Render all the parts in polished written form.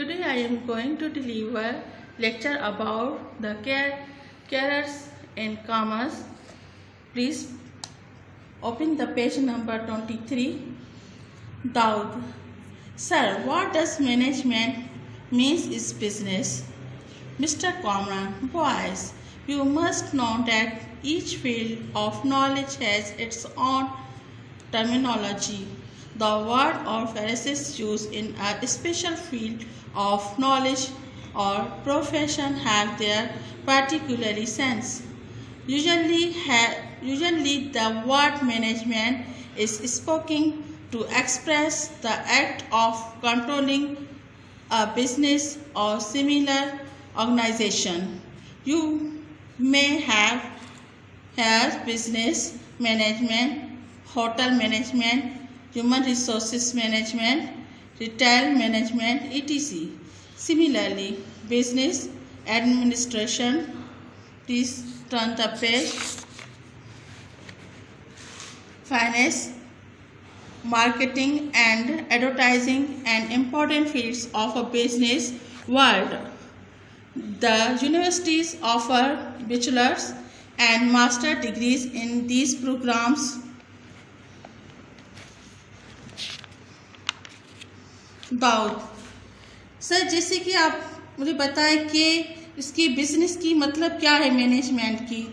Today I am going to deliver lecture about the careers in commerce. Please open the page number 23. Daud: Sir, what does management means is business? Mr. Kamran: Boys, you must know that each field of knowledge has its own terminology. The word or phrases used in a special field of knowledge or profession have their particular sense. Usually the word management is spoken to express the act of controlling a business or similar organization. You may have health business management, hotel management, human resources management, retail management, etc. Similarly, business administration, please turn the page, finance, marketing and advertising and important fields of a business world. The universities offer bachelor's and master degrees in these programs. Dawood: sir, जैसे कि आप मुझे बताएं कि इसकी business की मतलब क्या है मैनेजमेंट की।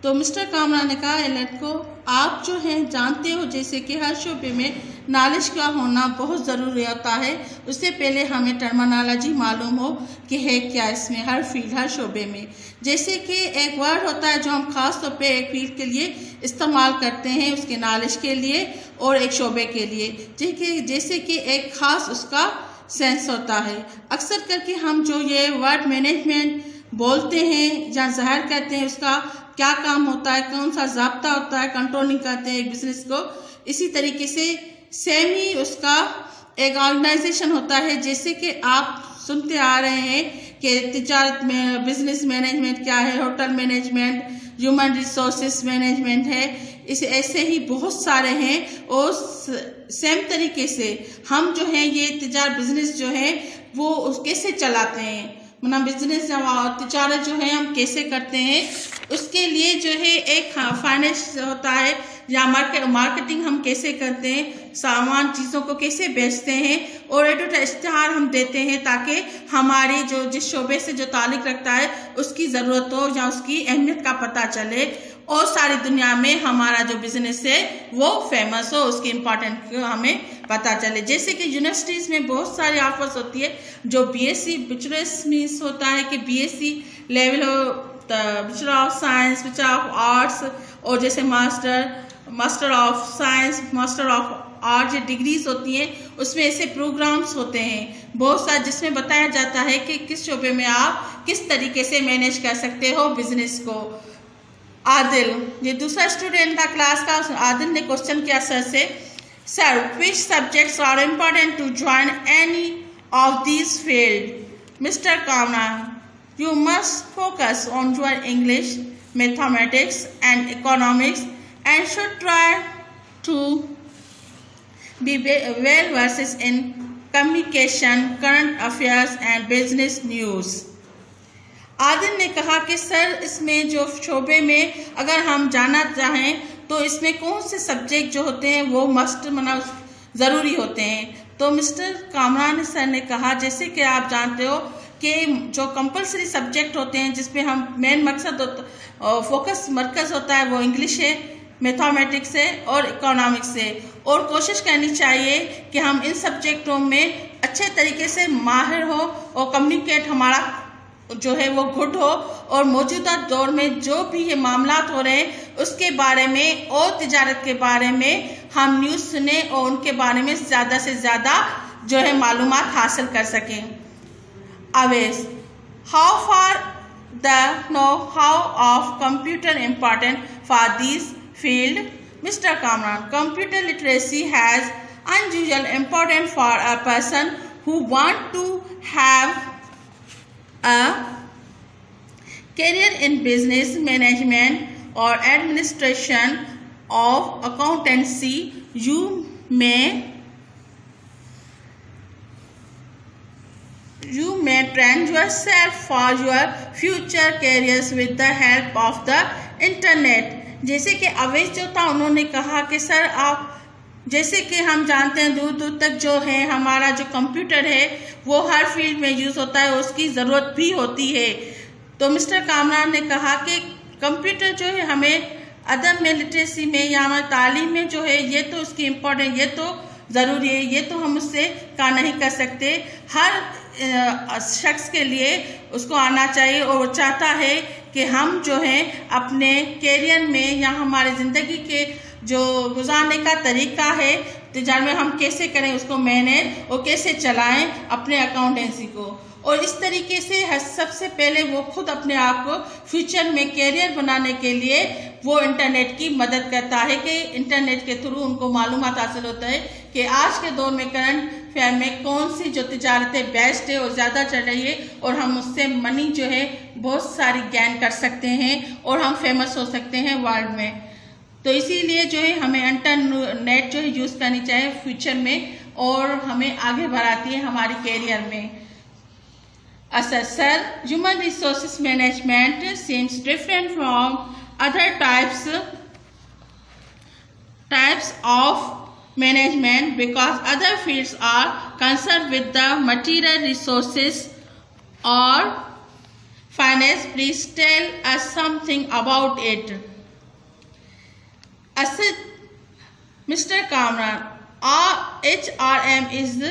तो मिस्टर कामरान ने कहा, लड़को आप जो हैं जानते हो जैसे कि हर शोबे में नॉलेज का होना बहुत ज़रूरी होता है। उससे पहले हमें टर्मिनोलॉजी मालूम हो कि है क्या इसमें, हर फील्ड हर शोबे में। जैसे कि एक वर्ड होता है जो हम खास तौर पे एक फील्ड के लिए इस्तेमाल करते हैं, उसके नॉलेज के लिए और एक शोबे के लिए, जैसे कि एक खास उसका सेंस होता है। अक्सर करके हम जो ये वर्ड मैनेजमेंट बोलते हैं या ज़ाहिर करते हैं उसका क्या काम होता है, कौन सा ज़ाब्ता होता है, कंट्रोलिंग करते हैं एक बिजनेस को, इसी तरीके से सेम ही उसका एक ऑर्गेनाइजेशन होता है। जैसे कि आप सुनते आ रहे हैं कि तिजारत में बिजनेस मैनेजमेंट क्या है, hotel management, human resources management है, इसे ऐसे ही बहुत सारे हैं। और सेम तरीके से हम जो हैं ये बिजनेस जो है वो कैसे चलाते हैं, मतलब बिजनेस तिजारत जो है हम कैसे करते हैं, उसके लिए जो है एक फाइनेंस होता है या मार्केटिंग हम कैसे करते हैं, सामान चीज़ों को कैसे बेचते हैं और इश्तिहार हम देते हैं ताकि हमारी जो जिस शोबे से जो ताल्लुक़ रखता है उसकी ज़रूरत हो या उसकी अहमियत का पता चले और सारी दुनिया में हमारा जो बिज़नेस है वो फेमस हो, उसकी इम्पोर्टेंट हमें पता चले। जैसे कि यूनिवर्सिटीज़ में बहुत सारी ऑफर्स होती है जो बीएससी बैचलर्स मीन्स होता है कि बीएससी लेवल हो, bachelor of science, bachelor of arts और जैसे master of science, master of art, ये डिग्रीज होती हैं, उसमें ऐसे प्रोग्राम्स होते हैं बहुत सारे जिसमें बताया जाता है कि किस शोबे में आप किस तरीके से मैनेज कर सकते हो बिजनेस को। आदिल, ये दूसरा स्टूडेंट था क्लास का, आदिल ने क्वेश्चन किया सर से, sir which subjects are important to join any of this field? Mister Kamran: you must focus on your English, mathematics and economics and should try to be well versed in communication, current affairs and business news. Adil ने कहा कि sir इसमें जो शोबे में अगर हम जाना चाहें तो इसमें कौन से सब्जेक्ट जो होते हैं वो मस्ट ज़रूरी होते हैं। तो मिस्टर कामरान सर ने कहा जैसे कि आप जानते हो कि जो कंपलसरी सब्जेक्ट होते हैं जिसमें हम मेन मकसद फोकस मरकज़ होता है वो इंग्लिश है, मैथमेटिक्स है और इकोनॉमिक्स है, और कोशिश करनी चाहिए कि हम इन सब्जेक्टों में अच्छे तरीके से माहिर हो और कम्युनिकेट हमारा जो है वो गुड हो और मौजूदा दौर में जो भी ये मामलात हो रहे हैं उसके बारे में और तिजारत के बारे में हम न्यूज़ सुने और उनके बारे में ज़्यादा से ज़्यादा जो है मालूमात हासिल कर सकें। Always, how far the know-how of computer important for this field? Mr. Kamran: computer literacy has unusual importance for a person who want to have a career in business management or administration of accountancy. You may you may train yourself for your future careers with the help of the internet। जैसे कि अवैस जो था उन्होंने कहा कि sir आप, जैसे कि हम जानते हैं दूर दूर तक जो है हमारा जो कंप्यूटर है वो हर फील्ड में यूज़ होता है, उसकी ज़रूरत भी होती है। तो मिस्टर कामरान ने कहा कि कंप्यूटर जो है हमें अदब में, लिटरेसी में या हमारी तालीम में जो है ये तो उसकी इम्पोर्टेंट, ये तो ज़रूरी है, ये तो हम उससे का नहीं कर सकते। हर शख्स के लिए उसको आना चाहिए और वो चाहता है कि हम जो है अपने कैरियर में या हमारे ज़िंदगी के जो गुजारने का तरीका है तिजारत में हम कैसे करें, उसको मैनेज और कैसे चलाएं अपने अकाउंटेंसी को। और इस तरीके से सबसे पहले वो खुद अपने आप को फ्यूचर में कैरियर बनाने के लिए वो इंटरनेट की मदद करता है कि इंटरनेट के थ्रू उनको मालूमात हासिल होता है कि आज के दौर में करंट फेयर में कौन सी जो तिजारतें बेस्ट है और ज़्यादा चल रही है और हम उससे मनी जो है बहुत सारी गेन कर सकते हैं और हम फेमस हो सकते हैं वर्ल्ड में। तो इसीलिए जो है हमें इंटरनेट जो है यूज़ करनी चाहिए फ्यूचर में और हमें आगे बढ़ाती है हमारी कैरियर में। Sir, human resources management seems different from other types of management because other fields are concerned with the material resources or finance. Please tell us something about it. Mr. Kamran, HRM is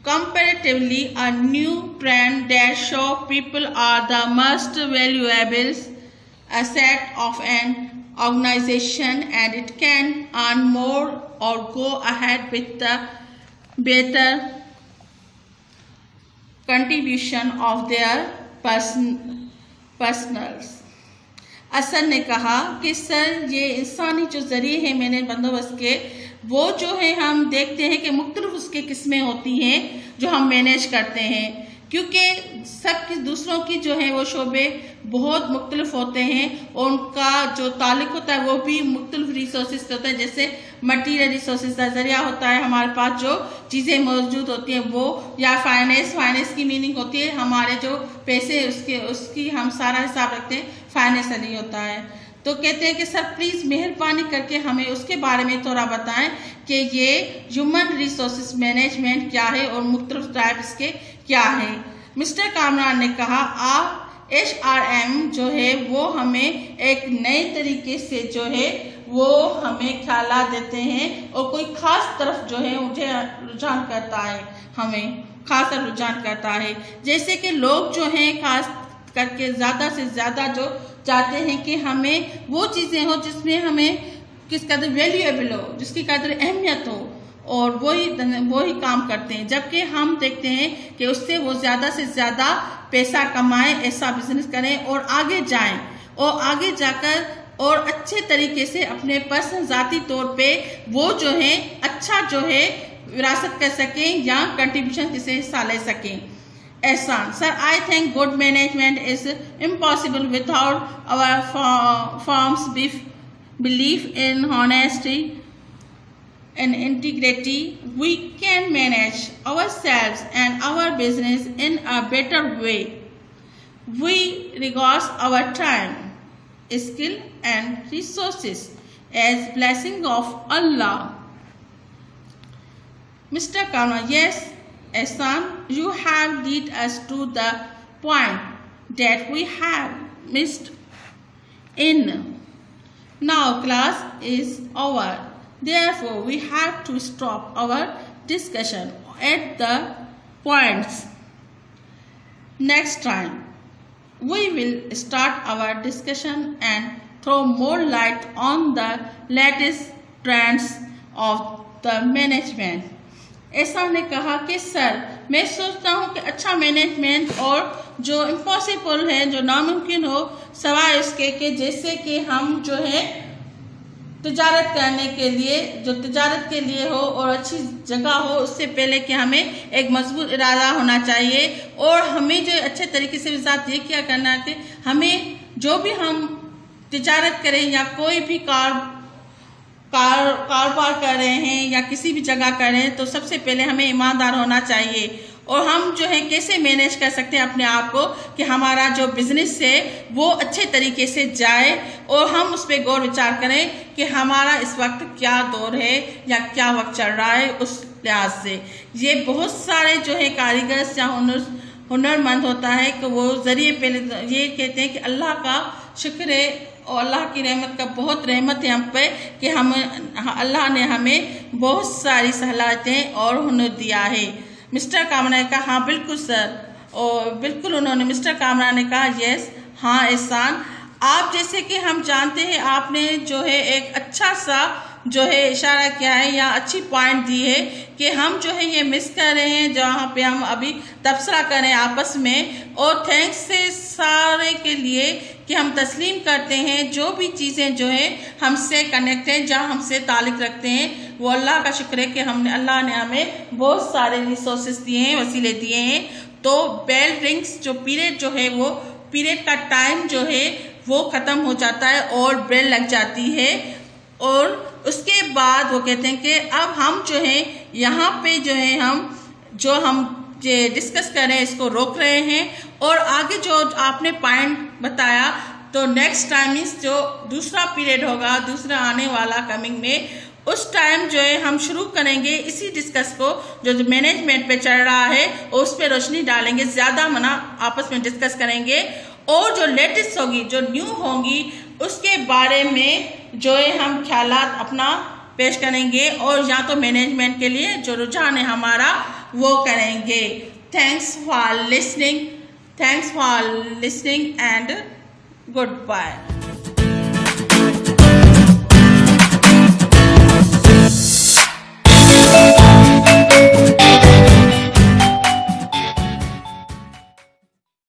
comparatively a new trend that shows people are the most valuable asset of an organization and it can earn more or go ahead with the better contribution of their personals। असर ने कहा कि sir ये इंसानी जो ज़रिए हैं मैंने बंदोबस्त के वो जो है हम देखते हैं कि मुख्तलिफ उसके किस्में होती हैं जो हम मैनेज करते हैं, क्योंकि सब दूसरों की जो है वो शोबे बहुत मुख्तलिफ होते हैं और उनका जो ताल्लुक होता है वो भी मुख्तलिफ रिसोर्सेज से होता है। जैसे मटीरियल रिसोर्सेज का ज़रिया होता है हमारे पास जो चीज़ें मौजूद होती हैं वो, या फाइनेंस की मीनिंग होती है हमारे जो पैसे उसकी हम सारा हिसाब रखते हैं, फाइनेंशियली होता है। तो कहते हैं कि सर प्लीज़ मेहरबानी करके हमें उसके बारे में थोड़ा बताएं कि ये ह्यूमन रिसोर्सेज मैनेजमेंट क्या है और मुख्तलिफ टाइप्स के क्या है। मिस्टर कामरान ने कहा HRM जो है वो हमें एक नए तरीके से जो है वो हमें ख्यालात देते हैं और कोई ख़ास तरफ जो है मुझे रुझान करता है, हमें ख़ास रुझान करता है। जैसे कि लोग जो हैं खास करके ज़्यादा से ज़्यादा जो चाहते हैं कि हमें वो चीज़ें हो जिसमें हमें किस कदर वैल्यूएबल हो, जिसकी कदर अहमियत हो, और वही काम करते हैं। जबकि हम देखते हैं कि उससे वो ज़्यादा से ज़्यादा पैसा कमाएं, ऐसा बिजनेस करें और आगे जाएं और आगे जाकर और अच्छे तरीके से अपने पर्सनल ज़ाती तौर पे वो जो है अच्छा जो है विरासत कर सकें या कंट्रीब्यूशन किसी हिस्सा ले सकें। Ehsan, sir, I think good management is impossible without our firm's belief in honesty and integrity. We can manage ourselves and our business in a better way. We regard our time, skill and resources as blessing of Allah. Mr. Karma, yes, Ehsan, you have led us to the point that we have missed in. Now class is over. Therefore, we have to stop our discussion at the points. Next time, we will start our discussion and throw more light on the latest trends of the management. ऐसा ने कहा कि sir मैं सोचता हूँ कि अच्छा management और जो इम्पॉसिबल है, जो नामुमकिन हो, सवाए उसके कि जैसे कि हम जो है तिजारत करने के लिए, जो तिजारत के लिए हो और अच्छी जगह हो, उससे पहले कि हमें एक मजबूत इरादा होना चाहिए और हमें जो अच्छे तरीके से साथ ये क्या करना है, हमें जो भी हम तिजारत करें या कोई भी कारोबार कर रहे हैं या किसी भी जगह कर रहे हैं तो सबसे पहले हमें ईमानदार होना चाहिए और हम जो है कैसे मैनेज कर सकते हैं अपने आप को कि हमारा जो बिजनेस है वो अच्छे तरीके से जाए, और हम उस पर गौर विचार करें कि हमारा इस वक्त क्या दौर है या क्या वक्त चल रहा है। उस लिहाज से ये बहुत सारे जो है कारीगर्स या हुनरमंद होता है कि वो ज़रिए पहले ये कहते हैं कि अल्लाह का शुक्र है और अल्लाह की रहमत का बहुत रहमत है हम पे कि हम अल्लाह ने हमें बहुत सारी सलाहियतें और हुनर दिया है। मिस्टर कामरा ने कहा हाँ बिल्कुल सर, और बिल्कुल उन्होंने मिस्टर कामरा ने कहा यस हाँ एहसान, आप जैसे कि हम जानते हैं आपने जो है एक अच्छा सा जो है इशारा किया है या अच्छी पॉइंट दी है कि हम जो है ये मिस कर रहे हैं जहाँ पे हम अभी तबसरा करें आपस में, और थैंक्स से सारे के लिए कि हम तस्लीम करते हैं जो भी चीज़ें जो है हमसे कनेक्ट हैं, जहाँ हमसे ताल्लुक़ रखते हैं, वो अल्लाह का शुक्र है कि अल्लाह ने हमें बहुत सारे रिसोर्सेज दिए हैं, वसीले दिए हैं। तो बेल रिंग्स जो पीरियड जो है वो पीरियड का टाइम जो है वो ख़त्म हो जाता है और बेल लग जाती है, और उसके बाद वो कहते हैं कि अब हम जो है यहाँ पे जो है हम डिस्कस कर रहे हैं इसको रोक रहे हैं, और आगे जो आपने पॉइंट बताया तो नेक्स्ट टाइम मीन्स जो दूसरा पीरियड होगा, दूसरा आने वाला कमिंग में, उस टाइम जो है हम शुरू करेंगे इसी डिस्कस को जो मैनेजमेंट पे चल रहा है और उस पर रोशनी डालेंगे, ज़्यादा मना आपस में डिस्कस करेंगे, और जो लेटेस्ट होगी जो न्यू होंगी उसके बारे में जो है हम ख्यालात अपना पेश करेंगे, और या तो मैनेजमेंट के लिए जो रुझान है हमारा वो करेंगे। Thanks for listening and good bye.